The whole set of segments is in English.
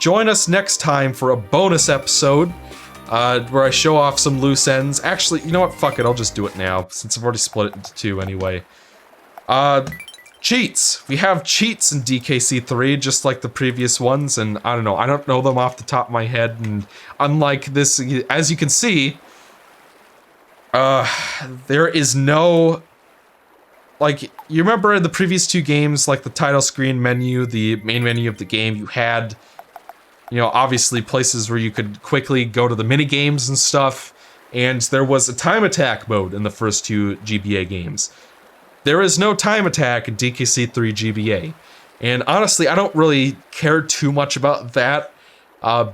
join us next time for a bonus episode where I show off some loose ends. Actually, you know what? Fuck it, I'll just do it now since I've already split it into two anyway. Cheats. We have cheats in DKC3 just like the previous ones, and I don't know them off the top of my head, and unlike this, as you can see, there is no, like, you remember in the previous two games, like the title screen menu, the main menu of the game, you had, you know, obviously places where you could quickly go to the mini games and stuff, and there was a time attack mode in the first two GBA games. There is no time attack in DKC3 GBA, and honestly, I don't really care too much about that,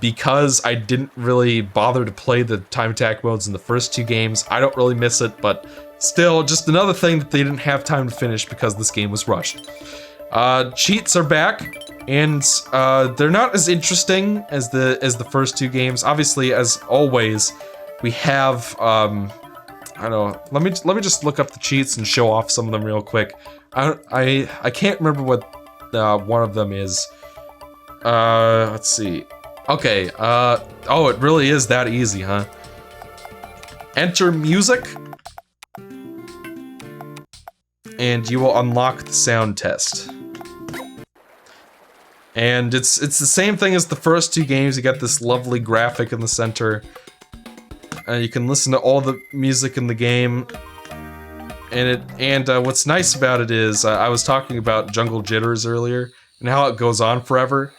because I didn't really bother to play the time attack modes in the first two games. I don't really miss it, but still, just another thing that they didn't have time to finish because this game was rushed. Cheats are back, and they're not as interesting as the first two games. Obviously, as always, we have I don't know. Let me just look up the cheats and show off some of them real quick. I can't remember what one of them is. Let's see. Okay. Oh, it really is that easy, huh? Enter music, and you will unlock the sound test. And it's the same thing as the first two games. You got this lovely graphic in the center. You can listen to all the music in the game, and what's nice about it is I was talking about Jungle Jitters earlier and how it goes on forever.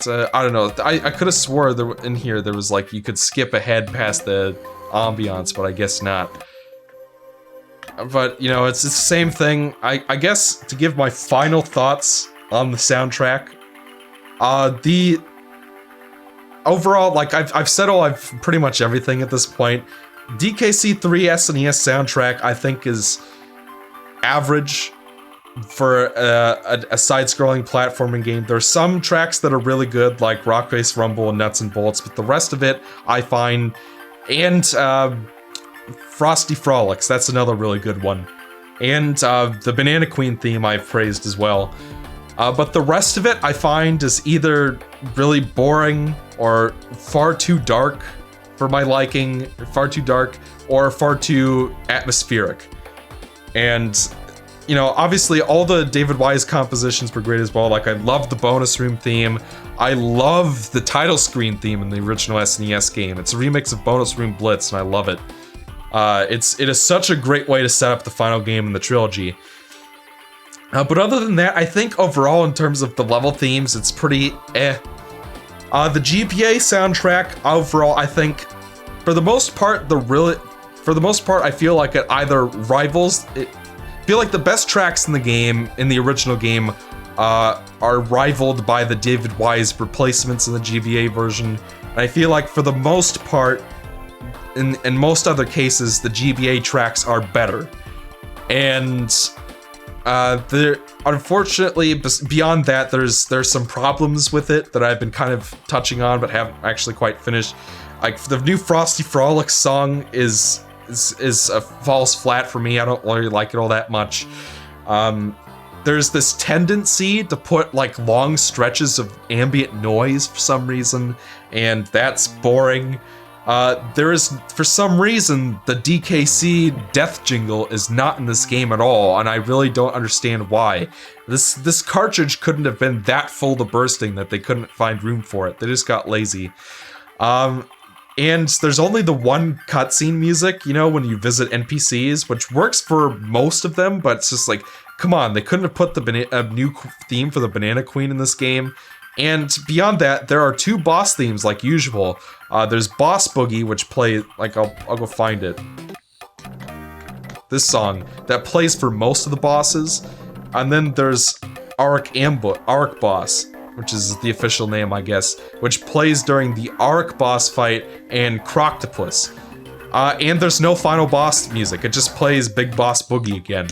I don't know. I could have swore in here there was like you could skip ahead past the ambiance, but I guess not. But you know, it's the same thing. I guess to give my final thoughts on the soundtrack, the overall, like I've said pretty much everything at this point. DKC3 SNES soundtrack I think is average for a side-scrolling platforming game. There's some tracks that are really good, like Rock Bass Rumble and Nuts and Bolts, but the rest of it I find, and Frosty Frolics, that's another really good one, and the Banana Queen theme I've praised as well. But the rest of it I find is either really boring or far too dark for my liking, far too dark, or far too atmospheric. And, you know, obviously all the David Wise compositions were great as well. Like, I love the bonus room theme. I love the title screen theme in the original SNES game. It's a remix of Bonus Room Blitz, and I love it. It is such a great way to set up the final game in the trilogy. But other than that, I think overall in terms of the level themes, it's pretty eh. The GBA soundtrack overall, I think, for the most part, I feel like it either rivals. I feel like the best tracks in the game, in the original game, are rivaled by the David Wise replacements in the GBA version. And I feel like for the most part, in most other cases, the GBA tracks are better. And unfortunately, beyond that, there's some problems with it that I've been kind of touching on, but haven't actually quite finished. Like, the new Frosty Frolics song is falls flat for me. I don't really like it all that much. There's this tendency to put like long stretches of ambient noise for some reason, and that's boring. There is, for some reason, the DKC death jingle is not in this game at all, and I really don't understand why. This cartridge couldn't have been that full to bursting that they couldn't find room for it. They just got lazy. And there's only the one cutscene music, you know, when you visit NPCs, which works for most of them, but it's just like, come on, they couldn't have put a new theme for the Banana Queen in this game. And beyond that, there are two boss themes like usual. There's Boss Boogie, which plays, like, I'll go find it. This song that plays for most of the bosses. And then there's Arc Boss, which is the official name, I guess, which plays during the Arc boss fight and Croctopus. And there's no final boss music. It just plays Big Boss Boogie again.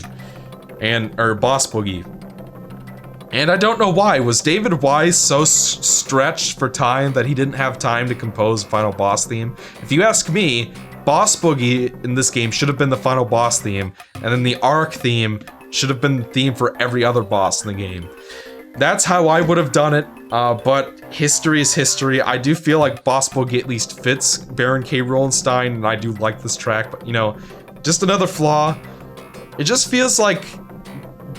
Or Boss Boogie. And I don't know why. Was David Wise so stretched for time that he didn't have time to compose a final boss theme? If you ask me, Boss Boogie in this game should have been the final boss theme, and then the Arc theme should have been the theme for every other boss in the game. That's how I would have done it, but history is history. I do feel like Boss Boogie at least fits Baron K. Rollenstein, and I do like this track, but you know, just another flaw. It just feels like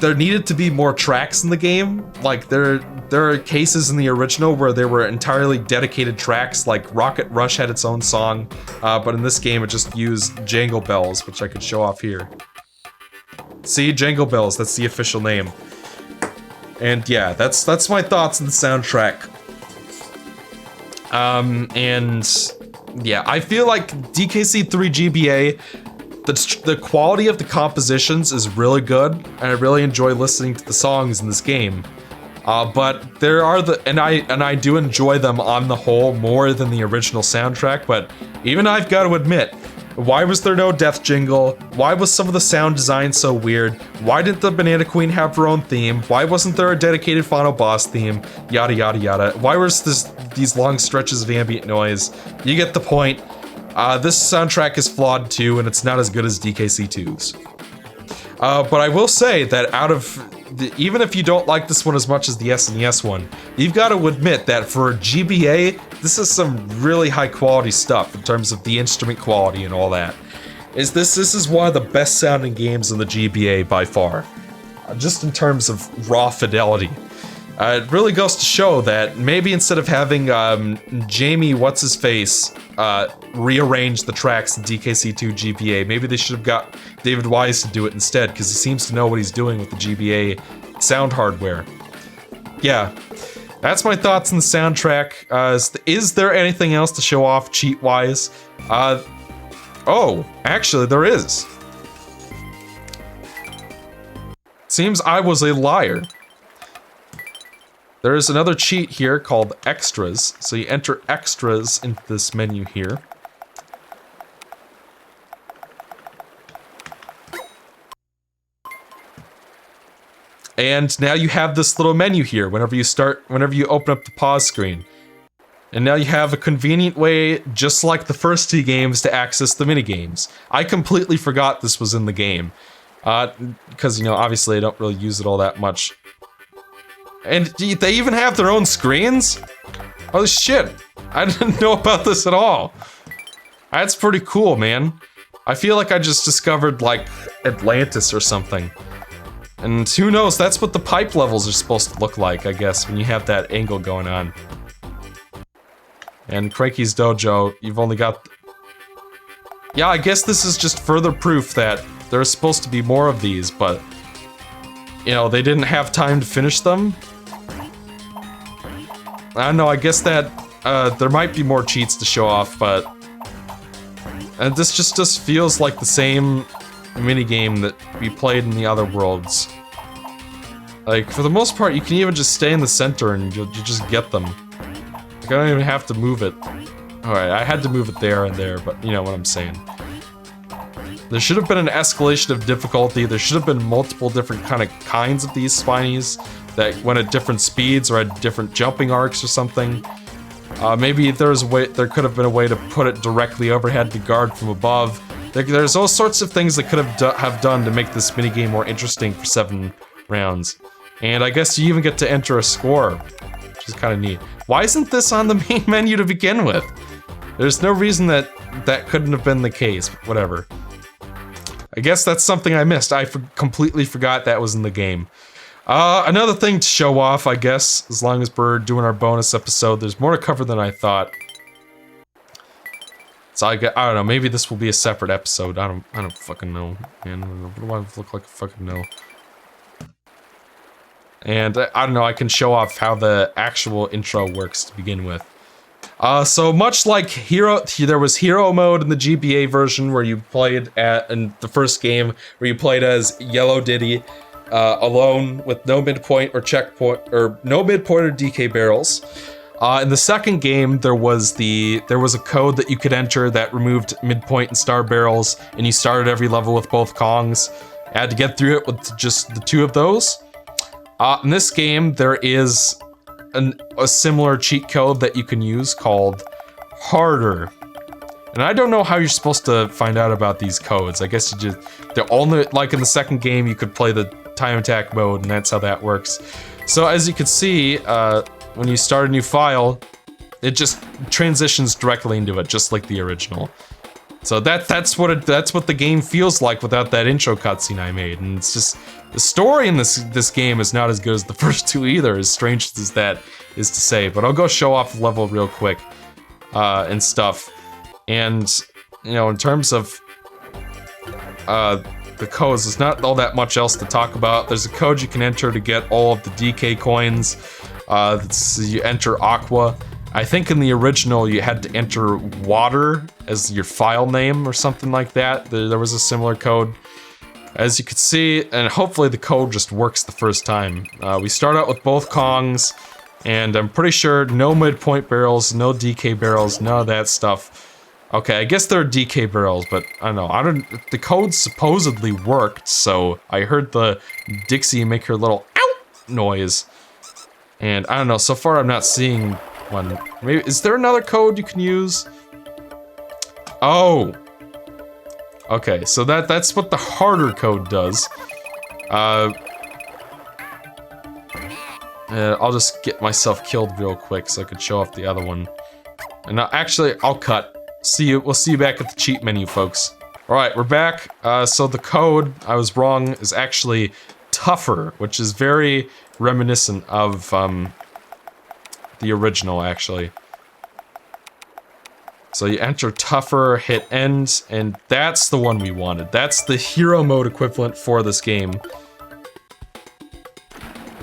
there needed to be more tracks in the game. Like, there are cases in the original where there were entirely dedicated tracks, like Rocket Rush had its own song, but in this game it just used Jangle Bells, which I could show off here. See, Jangle Bells, that's the official name. And yeah, that's my thoughts on the soundtrack. And yeah, I feel like DKC 3 GBA, the quality of the compositions is really good, and I really enjoy listening to the songs in this game. But there are and I do enjoy them on the whole more than the original soundtrack, but even I've got to admit, why was there no death jingle? Why was some of the sound design so weird? Why didn't the Banana Queen have her own theme? Why wasn't there a dedicated final boss theme? Yada yada yada. Why was these long stretches of ambient noise? You get the point. This soundtrack is flawed too, and it's not as good as DKC2's. But I will say that even if you don't like this one as much as the SNES one, you've got to admit that for GBA, this is some really high quality stuff in terms of the instrument quality and all that. This is one of the best sounding games in the GBA by far, just in terms of raw fidelity. It really goes to show that maybe instead of having Jamie what's-his-face rearrange the tracks in DKC2 GBA, maybe they should have got David Wise to do it instead, because he seems to know what he's doing with the GBA sound hardware. Yeah, that's my thoughts on the soundtrack. Is there anything else to show off cheat-wise? Oh, actually there is. Seems I was a liar. There is another cheat here called Extras, so you enter Extras into this menu here. And now you have this little menu here whenever you open up the pause screen. And now you have a convenient way, just like the first two games, to access the minigames. I completely forgot this was in the game. Because, you know, obviously I don't really use it all that much. And they even have their own screens? Oh shit, I didn't know about this at all. That's pretty cool, man. I feel like I just discovered, like, Atlantis or something. And who knows, that's what the pipe levels are supposed to look like, I guess, when you have that angle going on. And Cranky's Dojo, you've only got... Yeah, I guess this is just further proof that there's supposed to be more of these, but... You know, they didn't have time to finish them? I don't know, I guess that, there might be more cheats to show off, but... And this just feels like the same minigame that we played in the other worlds. Like, for the most part, you can even just stay in the center and you just get them. Like, I don't even have to move it. Alright, I had to move it there and there, but you know what I'm saying. There should have been an escalation of difficulty. There should have been multiple different kinds of these spinies that went at different speeds or had different jumping arcs or something. Maybe there could have been a way to put it directly overhead to guard from above. There's all sorts of things that could have done to make this minigame more interesting for 7 rounds. And I guess you even get to enter a score, which is kind of neat. Why isn't this on the main menu to begin with? There's no reason that couldn't have been the case, but whatever. I guess that's something I missed. I completely forgot that was in the game. Another thing to show off, I guess, as long as we're doing our bonus episode, there's more to cover than I thought. So I don't know, maybe this will be a separate episode. I don't fucking know, man. What do I look like? I fucking know. And I don't know, I can show off how the actual intro works to begin with. So much like there was Hero Mode in the GBA version where you played in the first game, where you played as Yellow Diddy, alone with no midpoint or checkpoint, or no midpoint or DK barrels. In the second game, there was a code that you could enter that removed midpoint and star barrels, and you started every level with both Kongs. I had to get through it with just the 2 of those. In this game, there is a similar cheat code that you can use called Harder. And I don't know how you're supposed to find out about these codes. I guess you just... They're only... Like in the second game, you could play the time attack mode, and that's how that works. So as you can see, when you start a new file, it just transitions directly into it, just like the original. So that's what the game feels like without that intro cutscene I made, and it's just the story in this game is not as good as the first two either, as strange as that is to say. But I'll go show off the level real quick and stuff. And you know, in terms of the codes, there's not all that much else to talk about. There's a code you can enter to get all of the DK coins. You enter Aqua. I think in the original you had to enter water as your file name or something like that. There was a similar code. As you can see, and hopefully the code just works the first time. We start out with both Kongs, and I'm pretty sure no midpoint barrels, no DK barrels, none of that stuff. Okay, I guess there are DK barrels, but I don't know. The code supposedly worked, so I heard the Dixie make her little ow noise. And I don't know, so far I'm not seeing one. Maybe, is there another code you can use? Oh. Okay, so that's what the harder code does. I'll just get myself killed real quick so I could show off the other one. And actually, I'll cut. We'll see you back at the cheat menu, folks. Alright, we're back. So the code, I was wrong, is actually tougher, which is very reminiscent of the original, actually. So you enter tougher, hit end, and that's the one we wanted. That's the hero mode equivalent for this game.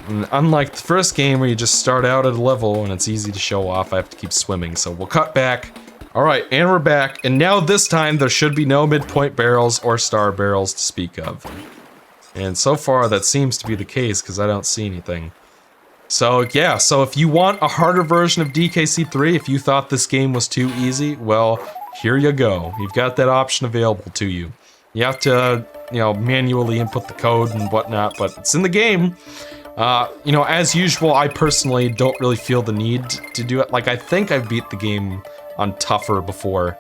And unlike the first game where you just start out at a level and it's easy to show off, I have to keep swimming. So we'll cut back. Alright, and we're back. And now this time there should be no midpoint barrels or star barrels to speak of. And so far that seems to be the case because I don't see anything. So yeah, so if you want a harder version of DKC3, if you thought this game was too easy, well, here you go. You've got that option available to you. You have to, you know, manually input the code and whatnot, but it's in the game. You know, as usual, I personally don't really feel the need to do it. Like, I think I've beat the game on tougher before,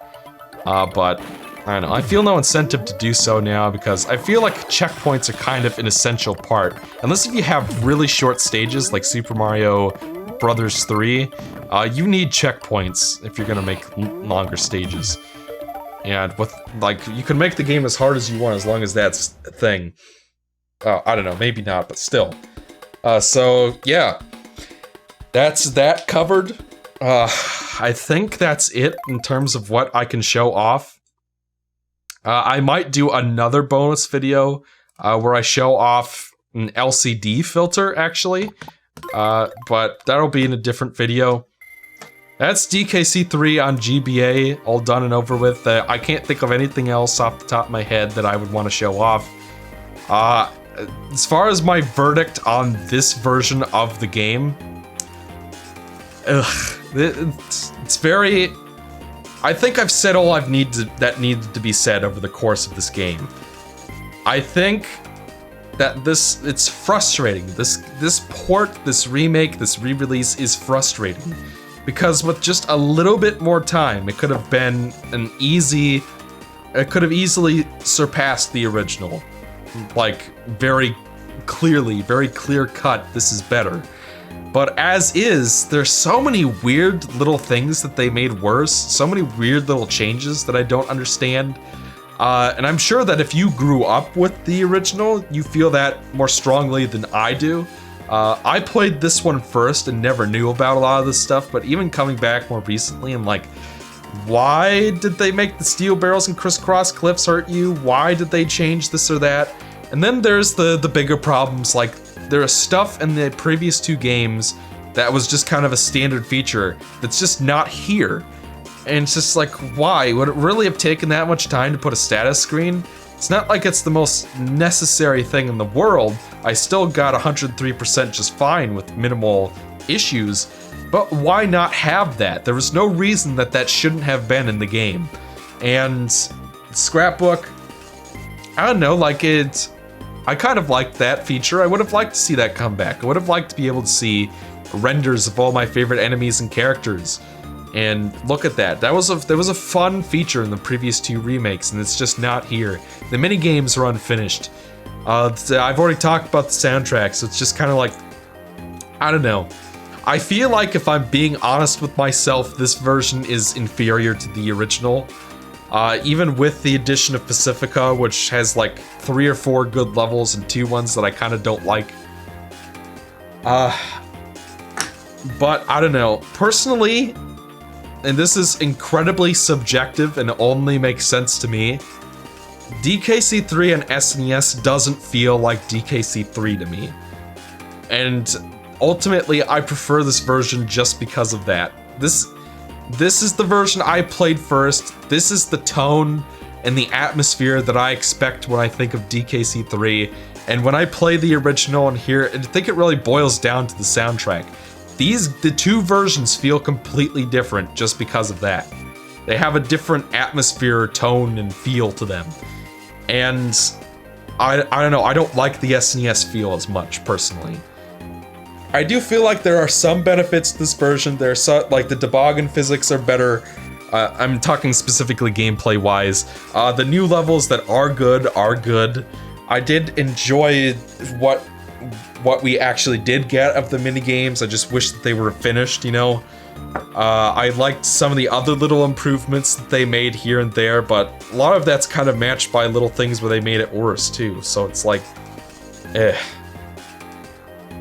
but I don't know. I feel no incentive to do so now because I feel like checkpoints are kind of an essential part. Unless if you have really short stages like Super Mario Brothers 3, you need checkpoints if you're gonna make longer stages. And with, like, you can make the game as hard as you want as long as that's a thing. I don't know, maybe not, but still. So, yeah. That's that covered. I think that's it in terms of what I can show off. I might do another bonus video where I show off an LCD filter, actually. But that'll be in a different video. That's DKC3 on GBA, all done and over with. I can't think of anything else off the top of my head that I would want to show off. As far as my verdict on this version of the game, it's very... I think I've said all that needed to be said over the course of this game. I think that it's frustrating. This port, this remake, this re-release is frustrating. Because with just a little bit more time, it could have been it could have easily surpassed the original. Like, very clearly, very clear cut, this is better. But as is, there's so many weird little things that they made worse, so many weird little changes that I don't understand. And I'm sure that if you grew up with the original, you feel that more strongly than I do. I played this one first and never knew about a lot of this stuff, but even coming back more recently, I'm like, why did they make the steel barrels and crisscross cliffs hurt you? Why did they change this or that? And then there's the bigger problems, like there is stuff in the previous two games that was just kind of a standard feature that's just not here. And it's just like, why? Would it really have taken that much time to put a status screen? It's not like it's the most necessary thing in the world. I still got 103% just fine with minimal issues, but why not have that? There was no reason that shouldn't have been in the game. And Scrapbook, I don't know, like I kind of liked that feature. I would have liked to see that come back. I would have liked to be able to see renders of all my favorite enemies and characters. And look at that. There was a fun feature in the previous 2 remakes, and it's just not here. The mini games are unfinished. I've already talked about the soundtrack, so it's just kind of like, I don't know. I feel like if I'm being honest with myself, this version is inferior to the original. Even with the addition of Pacifica, which has like 3 or 4 good levels and 2 ones that I kind of don't like. But I don't know. Personally, and this is incredibly subjective and only makes sense to me, DKC3 and SNES doesn't feel like DKC3 to me. And ultimately, I prefer this version just because of that. This is the version I played first. This is the tone and the atmosphere that I expect when I think of DKC3. And when I play the original and hear it, I think it really boils down to the soundtrack. The 2 versions feel completely different just because of that. They have a different atmosphere, tone, and feel to them. And I don't know, I don't like the SNES feel as much, personally. I do feel like there are some benefits to this version. There's so, like the toboggan physics are better. I'm talking specifically gameplay-wise. The new levels that are good are good. I did enjoy what we actually did get of the minigames. I just wish that they were finished, you know? I liked some of the other little improvements that they made here and there, but a lot of that's kind of matched by little things where they made it worse, too. So it's like,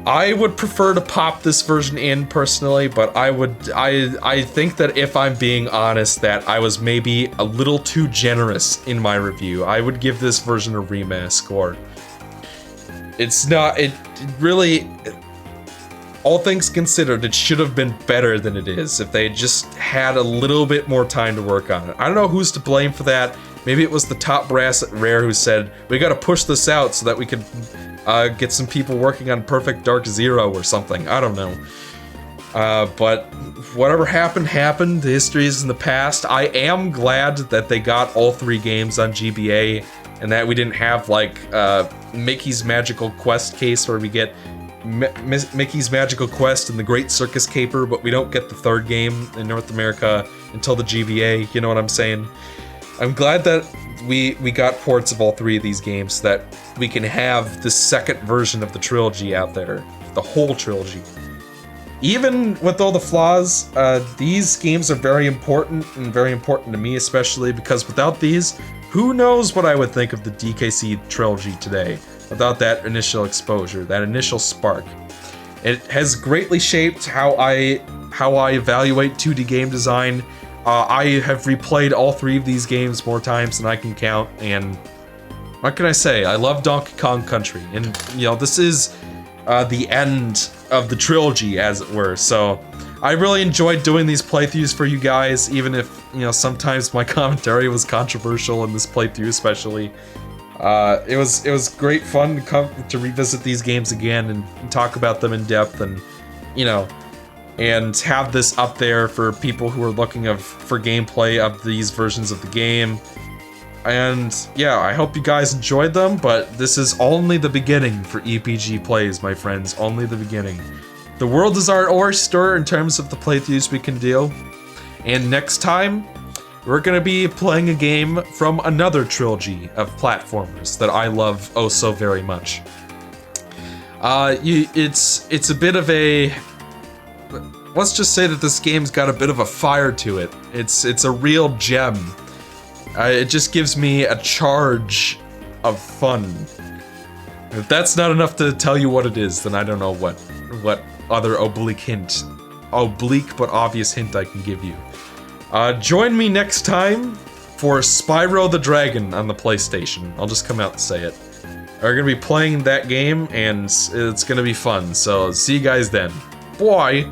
I would prefer to pop this version in personally, but I think that if I'm being honest, that I was maybe a little too generous in my review. I would give this version a remaster score. It's not, it really, all things considered, it should have been better than it is if they just had a little bit more time to work on it. I don't know who's to blame for that. Maybe it was the top brass at Rare who said, we gotta push this out so that we could get some people working on Perfect Dark Zero or something. I don't know. But whatever happened, happened. The history is in the past. I am glad that they got all 3 games on GBA and that we didn't have, like, Mickey's Magical Quest case where we get Mickey's Magical Quest and the Great Circus Caper, but we don't get the 3rd game in North America until the GBA, you know what I'm saying? I'm glad that we got ports of all 3 of these games so that we can have the 2nd version of the trilogy out there. The whole trilogy. Even with all the flaws, these games are very important, and very important to me especially, because without these, who knows what I would think of the DKC trilogy today, without that initial exposure, that initial spark. It has greatly shaped how I evaluate 2D game design. I have replayed all 3 of these games more times than I can count, and what can I say? I love Donkey Kong Country, and you know, this is the end of the trilogy, as it were, so I really enjoyed doing these playthroughs for you guys, even if, you know, sometimes my commentary was controversial in this playthrough especially. It was great fun to come to revisit these games again and talk about them in depth, and, you know, and have this up there for people who are looking for gameplay of these versions of the game. And yeah, I hope you guys enjoyed them, but this is only the beginning for EPG Plays, my friends, only the beginning. The world is our oyster in terms of the playthroughs we can do, and next time, we're gonna be playing a game from another trilogy of platformers that I love oh so very much. It's a bit of a... Let's just say that this game's got a bit of a fire to it. It's a real gem. It just gives me a charge of fun. If that's not enough to tell you what it is, then I don't know what other oblique but obvious hint I can give you. Join me next time for Spyro the Dragon on the PlayStation. I'll just come out and say it. We're gonna be playing that game, and it's gonna be fun, so see you guys then. Bye!